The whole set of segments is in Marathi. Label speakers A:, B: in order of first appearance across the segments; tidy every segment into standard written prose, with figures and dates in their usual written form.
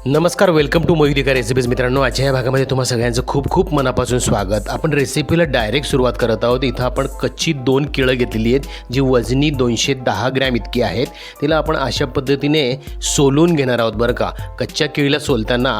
A: नमस्कार, वेलकम टू मोहिदिका रेसिपीज. मित्रांनो, आजच्या या भागामध्ये तुम्हा सगळ्यांचं खूप खूप मनापासून स्वागत. आपण रेसिपीला डायरेक्ट सुरुवात करत आहोत. इथं आपण कच्ची 2 केळं घेतलेली आहेत जी वजनी 210 ग्रॅम इतकी आहेत. तिला आपण अशा पद्धतीने सोलून घेणार आहोत बरं का. कच्च्या केळीला सोलताना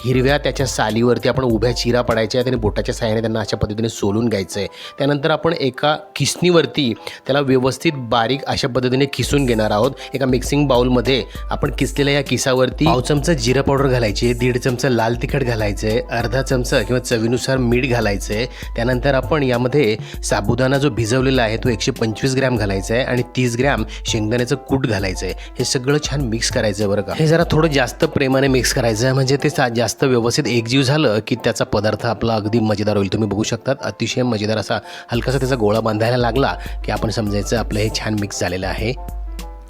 A: हिरव्या त्याच्या सालीवरती आपण उभ्या चिरा पडायच्या आहेत आणि बोटाच्या साहाय्याने त्यांना अशा पद्धतीने सोलून घ्यायचं आहे. त्यानंतर आपण एका खिसणीवरती त्याला व्यवस्थित बारीक अशा पद्धतीने खिसून घेणार आहोत. एका मिक्सिंग बाउलमध्ये आपण किसलेल्या या किसावरती पाव चमचा जिरा पावडर घालायची, 1.5 चमचा लाल तिखट घालायचं आहे, अर्धा चमचा किंवा चवीनुसार मीठ घालायचं आहे. त्यानंतर आपण यामध्ये साबुदाणा जो भिजवलेला आहे तो 125 ग्रॅम घालायचा आहे आणि 30 ग्रॅम शेंगदाण्याचं कूट घालायचं आहे. हे सगळं छान मिक्स करायचं आहे बरं का. हे जरा थोडं जास्त प्रेमाने मिक्स करायचं आहे, म्हणजे ते जास्त व्यवस्थित एकजीव झालं की त्याचा पदार्थ आपला अगदी मजेदार होईल. तुम्ही बघू शकतात अतिशय मजेदार असा हलकासा त्याचा गोळा बांधायला लागला की आपण समजायचं आपलं हे छान मिक्स झालेलं आहे.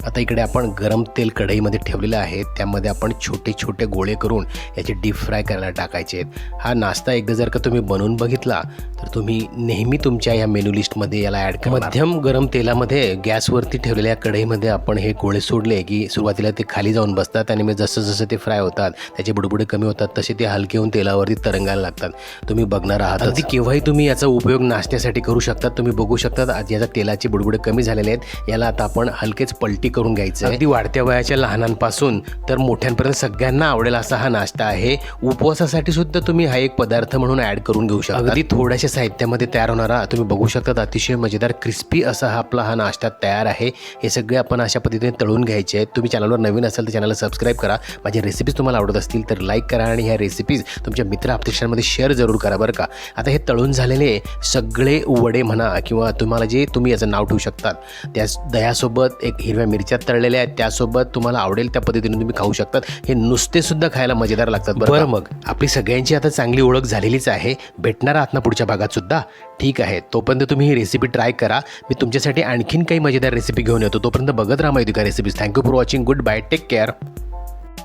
A: आता इकडे आपण गरम तेल कढईमध्ये ठेवलेलं आहे. त्यामध्ये आपण छोटे छोटे गोळे करून याचे डीप फ्राय करायला टाकायचे आहेत. हा नाश्ता एकदा जर का तुम्ही बनवून बघितला तर तुम्ही नेहमी तुमच्या या मेनू लिस्टमध्ये याला ॲड करा. मध्यम गरम तेलामध्ये गॅसवरती ठेवलेल्या कढईमध्ये आपण हे गोळे सोडले की सुरुवातीला ते खाली जाऊन बसतात आणि मग जसं जसं ते फ्राय होतात त्याचे बुडबुडे कमी होतात तसे ते हलके होऊन तेलावरती तरंगायला लागतात. तुम्ही बघणार आहात. अगदी केव्हाही तुम्ही याचा उपयोग नाश्त्यासाठी करू शकतात. तुम्ही बघू शकतात आज याचा तेलाचे बुडबुडे कमी झालेले आहेत. याला आता आपण हलकेच पलटी करून घ्यायचं. अगदी वाढत्या वयाच्या लहानांपासून तर मोठ्यांपर्यंत सगळ्यांना आवडेल असा हा नाश्ता आहे. उपवासासाठी सुद्धा तुम्ही हा एक पदार्थ म्हणून ऍड करून घेऊ शकता. अगदी थोड्याशा साहित्यामध्ये तयार होणारा तुम्ही बघू शकता अतिशय मजेदार क्रिस्पी असा हा आपला हा नाश्ता तयार आहे. हे सगळे आपण अशा पद्धतीने तळून घ्यायचे आहेत. तुम्ही चॅनलवर नवीन असाल तर चॅनलला सबस्क्राईब करा. माझी रेसिपीज तुम्हाला आवडत असतील तर लाईक करा आणि ह्या रेसिपीज तुमच्या मित्र आपल्यामध्ये शेअर जरूर करा बरं का. आता हे तळून झालेले सगळे वडे म्हणा किंवा तुम्हाला जे तुम्ही याचं नाव ठेवू शकतात त्या दह्यासोबत एक हिरव्या मिरच्या तळलेल्या आहेत त्यासोबत तुम्हाला आवडेल त्या पद्धतीने तुम्ही खाऊ शकतात. हे नुसते सुद्धा खायला मजेदार लागतात बरं. मग आपली सगळ्यांची आता चांगली ओळख झालेलीच आहे. भेटणार आहात ना पुढच्या भागात सुद्धा? ठीक आहे, तोपर्यंत तुम्ही ही रेसिपी ट्राय करा. मी तुमच्यासाठी आणखीन काही मजेदार रेसिपी घेऊन येतो. तोपर्यंत बघत राहा मोहिदिका recipes. Thank you for watching. Goodbye, take care.